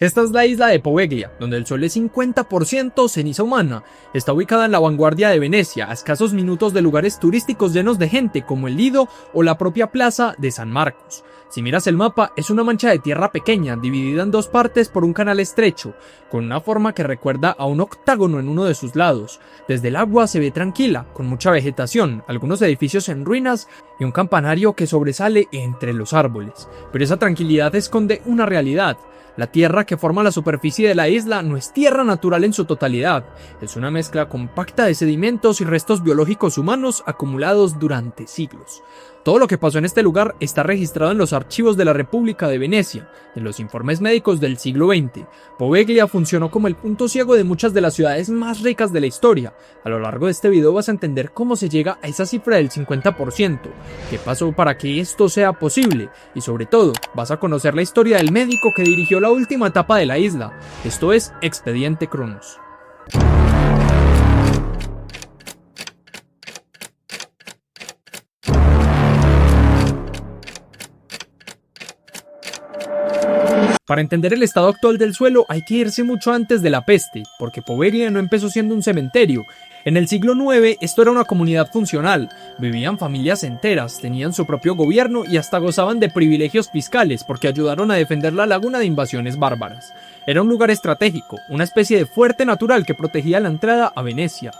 Esta es la isla de Poveglia, donde el suelo es 50% ceniza humana. Está ubicada en la vanguardia de Venecia, a escasos minutos de lugares turísticos llenos de gente como el Lido o la propia plaza de San Marcos. Si miras el mapa, es una mancha de tierra pequeña, dividida en dos partes por un canal estrecho, con una forma que recuerda a un octágono en uno de sus lados. Desde el agua se ve tranquila, con mucha vegetación, algunos edificios en ruinas y un campanario que sobresale entre los árboles. Pero esa tranquilidad esconde una realidad. La tierra que forma la superficie de la isla no es tierra natural en su totalidad, es una mezcla compacta de sedimentos y restos biológicos humanos acumulados durante siglos. Todo lo que pasó en este lugar está registrado en los archivos de la República de Venecia, en los informes médicos del siglo XX. Poveglia funcionó como el punto ciego de muchas de las ciudades más ricas de la historia. A lo largo de este video vas a entender cómo se llega a esa cifra del 50%, qué pasó para que esto sea posible, y sobre todo, vas a conocer la historia del médico que dirigió la última etapa de la isla. Esto es Expediente Cronos. Para entender el estado actual del suelo hay que irse mucho antes de la peste, porque Poveglia no empezó siendo un cementerio. En el siglo IX esto era una comunidad funcional, vivían familias enteras, tenían su propio gobierno y hasta gozaban de privilegios fiscales porque ayudaron a defender la laguna de invasiones bárbaras. Era un lugar estratégico, una especie de fuerte natural que protegía la entrada a Venecia.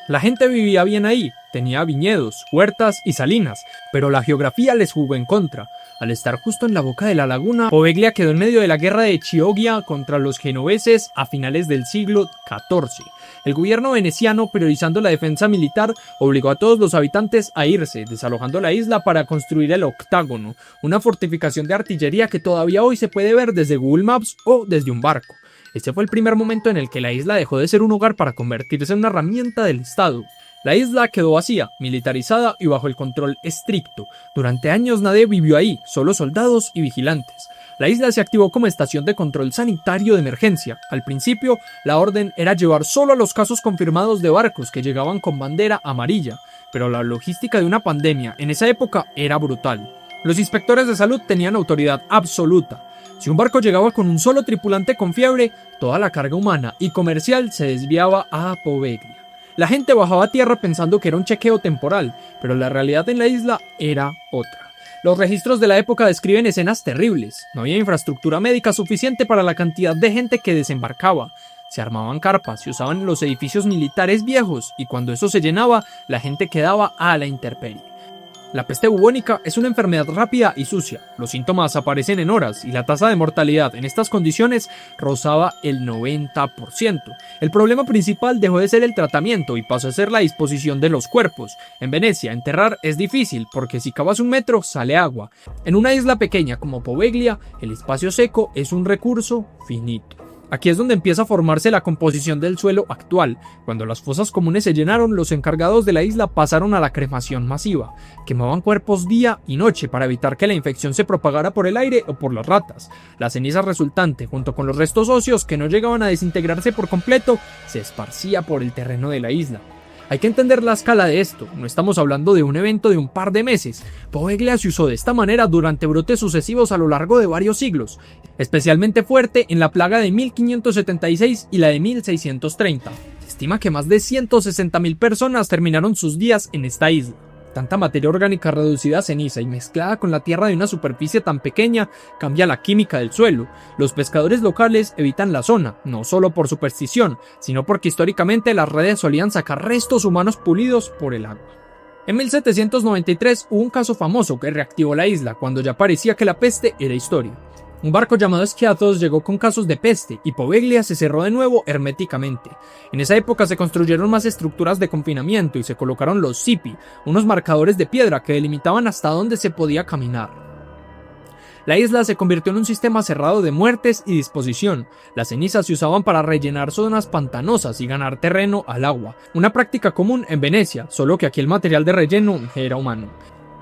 La gente vivía bien ahí, tenía viñedos, huertas y salinas, pero la geografía les jugó en contra. Al estar justo en la boca de la laguna, Poveglia quedó en medio de la guerra de Chioggia contra los genoveses a finales del siglo XIV. El gobierno veneciano, priorizando la defensa militar, obligó a todos los habitantes a irse, desalojando la isla para construir el octágono, una fortificación de artillería que todavía hoy se puede ver desde Google Maps o desde un barco. Este fue el primer momento en el que la isla dejó de ser un hogar para convertirse en una herramienta del Estado. La isla quedó vacía, militarizada y bajo el control estricto. Durante años nadie vivió ahí, solo soldados y vigilantes. La isla se activó como estación de control sanitario de emergencia. Al principio, la orden era llevar solo a los casos confirmados de barcos que llegaban con bandera amarilla, pero la logística de una pandemia en esa época era brutal. Los inspectores de salud tenían autoridad absoluta. Si un barco llegaba con un solo tripulante con fiebre, toda la carga humana y comercial se desviaba a Poveglia. La gente bajaba a tierra pensando que era un chequeo temporal, pero la realidad en la isla era otra. Los registros de la época describen escenas terribles. No había infraestructura médica suficiente para la cantidad de gente que desembarcaba. Se armaban carpas, se usaban los edificios militares viejos, y cuando eso se llenaba, la gente quedaba a la intemperie. La peste bubónica es una enfermedad rápida y sucia. Los síntomas aparecen en horas y la tasa de mortalidad en estas condiciones rozaba el 90%. El problema principal dejó de ser el tratamiento y pasó a ser la disposición de los cuerpos. En Venecia, enterrar es difícil porque si cavas 1 metro sale agua. En una isla pequeña como Poveglia, el espacio seco es un recurso finito. Aquí es donde empieza a formarse la composición del suelo actual. Cuando las fosas comunes se llenaron, los encargados de la isla pasaron a la cremación masiva. Quemaban cuerpos día y noche para evitar que la infección se propagara por el aire o por las ratas. La ceniza resultante, junto con los restos óseos que no llegaban a desintegrarse por completo, se esparcía por el terreno de la isla. Hay que entender la escala de esto, no estamos hablando de un evento de un par de meses. Poveglia se usó de esta manera durante brotes sucesivos a lo largo de varios siglos, especialmente fuerte en la plaga de 1576 y la de 1630. Se estima que más de 160.000 personas terminaron sus días en esta isla. Tanta materia orgánica reducida a ceniza y mezclada con la tierra de una superficie tan pequeña cambia la química del suelo. Los pescadores locales evitan la zona, no solo por superstición, sino porque históricamente las redes solían sacar restos humanos pulidos por el agua. En 1793 hubo un caso famoso que reactivó la isla cuando ya parecía que la peste era historia. Un barco llamado Skiathos llegó con casos de peste y Poveglia se cerró de nuevo herméticamente. En esa época se construyeron más estructuras de confinamiento y se colocaron los sipi, unos marcadores de piedra que delimitaban hasta dónde se podía caminar. La isla se convirtió en un sistema cerrado de muertes y disposición. Las cenizas se usaban para rellenar zonas pantanosas y ganar terreno al agua, una práctica común en Venecia, solo que aquí el material de relleno era humano.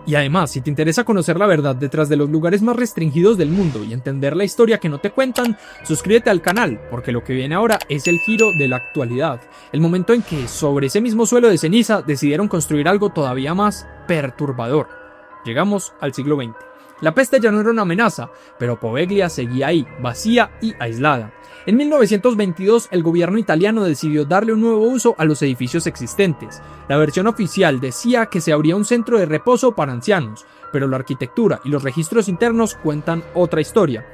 Y además, si te interesa conocer la verdad detrás de los lugares más restringidos del mundo y entender la historia que no te cuentan, suscríbete al canal, porque lo que viene ahora es el giro de la actualidad, el momento en que sobre ese mismo suelo de ceniza decidieron construir algo todavía más perturbador. Llegamos al siglo XX. La peste ya no era una amenaza, pero Poveglia seguía ahí, vacía y aislada. En 1922, el gobierno italiano decidió darle un nuevo uso a los edificios existentes. La versión oficial decía que se abría un centro de reposo para ancianos, pero la arquitectura y los registros internos cuentan otra historia.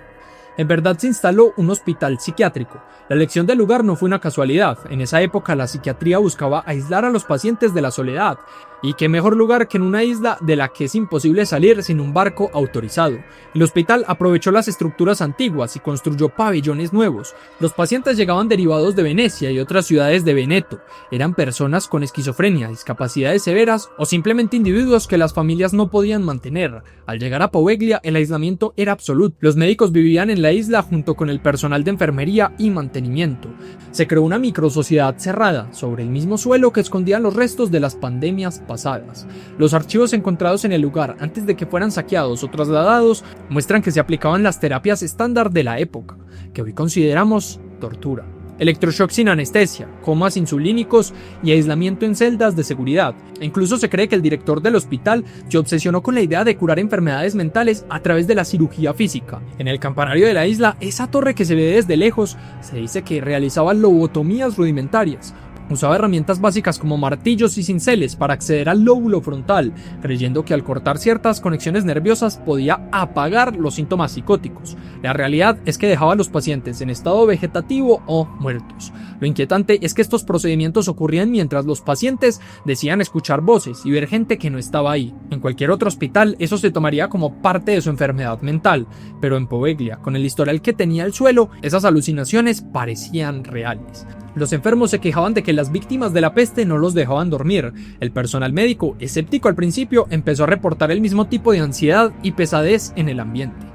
En verdad se instaló un hospital psiquiátrico. La elección del lugar no fue una casualidad. En esa época la psiquiatría buscaba aislar a los pacientes de la soledad. Y qué mejor lugar que en una isla de la que es imposible salir sin un barco autorizado. El hospital aprovechó las estructuras antiguas y construyó pabellones nuevos. Los pacientes llegaban derivados de Venecia y otras ciudades de Veneto. Eran personas con esquizofrenia, discapacidades severas o simplemente individuos que las familias no podían mantener. Al llegar a Poveglia, el aislamiento era absoluto. Los médicos vivían en la isla junto con el personal de enfermería y mantenimiento. Se creó una microsociedad cerrada sobre el mismo suelo que escondían los restos de las pandemias pasadas. Los archivos encontrados en el lugar antes de que fueran saqueados o trasladados muestran que se aplicaban las terapias estándar de la época, que hoy consideramos tortura. Electroshock sin anestesia, comas insulínicos y aislamiento en celdas de seguridad. E incluso se cree que el director del hospital se obsesionó con la idea de curar enfermedades mentales a través de la cirugía física. En el campanario de la isla, esa torre que se ve desde lejos, se dice que realizaba lobotomías rudimentarias. Usaba herramientas básicas como martillos y cinceles para acceder al lóbulo frontal, creyendo que al cortar ciertas conexiones nerviosas podía apagar los síntomas psicóticos. La realidad es que dejaba a los pacientes en estado vegetativo o muertos. Lo inquietante es que estos procedimientos ocurrían mientras los pacientes decían escuchar voces y ver gente que no estaba ahí. En cualquier otro hospital eso se tomaría como parte de su enfermedad mental, pero en Poveglia, con el historial que tenía el suelo, esas alucinaciones parecían reales. Los enfermos se quejaban de que las víctimas de la peste no los dejaban dormir. El personal médico, escéptico al principio, empezó a reportar el mismo tipo de ansiedad y pesadez en el ambiente.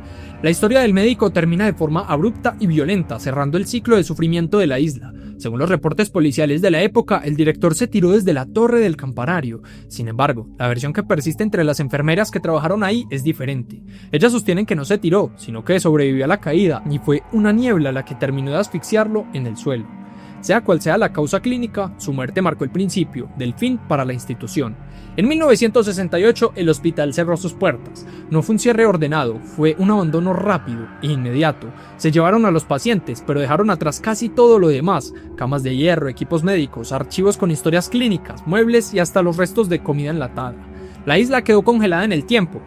La historia del médico termina de forma abrupta y violenta, cerrando el ciclo de sufrimiento de la isla. Según los reportes policiales de la época, el director se tiró desde la torre del campanario. Sin embargo, la versión que persiste entre las enfermeras que trabajaron ahí es diferente. Ellas sostienen que no se tiró, sino que sobrevivió a la caída y fue una niebla la que terminó de asfixiarlo en el suelo. Sea cual sea la causa clínica, su muerte marcó el principio del fin para la institución. En 1968, el hospital cerró sus puertas. No fue un cierre ordenado, fue un abandono rápido e inmediato. Se llevaron a los pacientes, pero dejaron atrás casi todo lo demás: camas de hierro, equipos médicos, archivos con historias clínicas, muebles y hasta los restos de comida enlatada. La isla quedó congelada en el tiempo.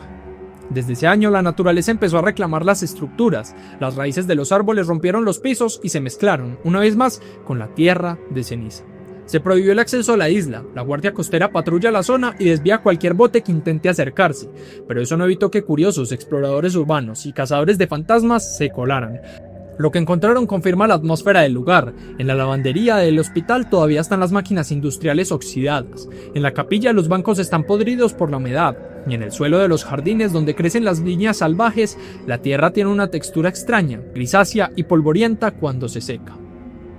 Desde ese año la naturaleza empezó a reclamar las estructuras. Las raíces de los árboles rompieron los pisos y se mezclaron, una vez más, con la tierra de ceniza. Se prohibió el acceso a la isla. La guardia costera patrulla la zona y desvía cualquier bote que intente acercarse, pero eso no evitó que curiosos, exploradores urbanos y cazadores de fantasmas se colaran. Lo que encontraron confirma la atmósfera del lugar. En la lavandería del hospital todavía están las máquinas industriales oxidadas. En la capilla los bancos están podridos por la humedad. Y en el suelo de los jardines donde crecen las viñas salvajes, la tierra tiene una textura extraña, grisácea y polvorienta cuando se seca.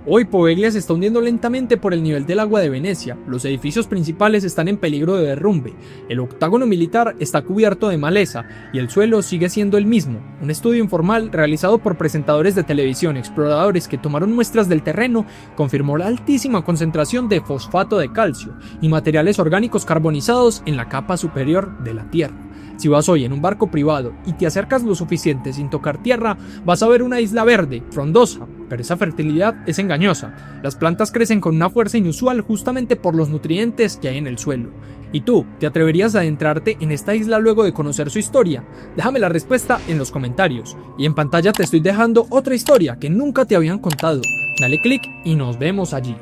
Hoy Poveglia se está hundiendo lentamente por el nivel del agua de Venecia. Los edificios principales están en peligro de derrumbe. El octágono militar está cubierto de maleza y el suelo sigue siendo el mismo. Un estudio informal realizado por presentadores de televisión y exploradores que tomaron muestras del terreno confirmó la altísima concentración de fosfato de calcio y materiales orgánicos carbonizados en la capa superior de la tierra. Si vas hoy en un barco privado y te acercas lo suficiente sin tocar tierra, vas a ver una isla verde, frondosa, pero esa fertilidad es engañosa. Las plantas crecen con una fuerza inusual justamente por los nutrientes que hay en el suelo. ¿Y tú, te atreverías a adentrarte en esta isla luego de conocer su historia? Déjame la respuesta en los comentarios. Y en pantalla te estoy dejando otra historia que nunca te habían contado. Dale click y nos vemos allí.